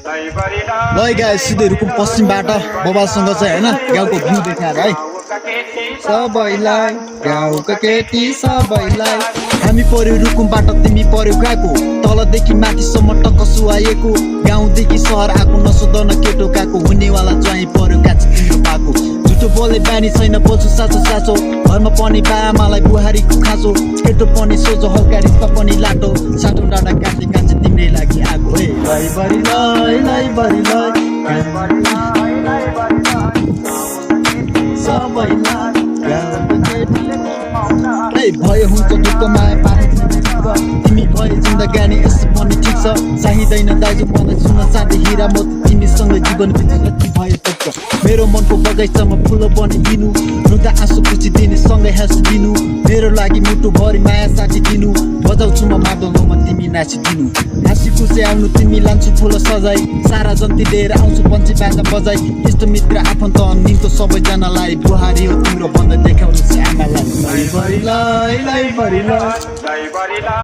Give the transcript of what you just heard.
ल गाइस सिधै रुकुम पश्चिमबाट बबालसँग चाहिँ हैन गाउँको भ्यू देखाएर है सबैलाई गाउँका केटी सबैलाई हामी पर्यो रुकुमबाट तिमी पर्यो गएको तलदेखि माथिसम्म टक्क सुहाएको गाउँदेखि सहर आएको नसोधन केटो काको हुनेवाला चाहिँ पर्यो काची तिम्रो पाको झुटो बोले बानी छैन बोल्छु साँचो साँचो घरमा पनि बाआमालाई बुहारीको खाँचो केटो पनि सोझो हल्का रिस्ता पनि लाटो साटो डाँडा काटे काँचे तिम्रै लागि आगो हे भयो हुन्छ दुःख माया पार्ने तिमी भए जिन्दगानी यसो पनि ठिक छ चाहिँदैन दाजु मलाई सुन्न साथी हिरा म तिमीसँग जीवन जति भए पुग्छ मेरो मनको बगैँचामा फुल पनि दिनु रुँदा आँसु खुसी दिने सँगै हाँसिदिनु मेरो लागि मुटु भरि माया साथी दिनु बजाउँछु म मादलमा तिमी नाचिदिनु हाँसी खुसी आउनु तिमी लान्छु फुल सजाई सारा जन्ती लिएर आउँछु पञ्ची बाजा बजाई इष्ट मित्र आफन्त निम्तो सबैजनालाई बुहारी हो तिम्रो भन्दै देखाउनु आमालाई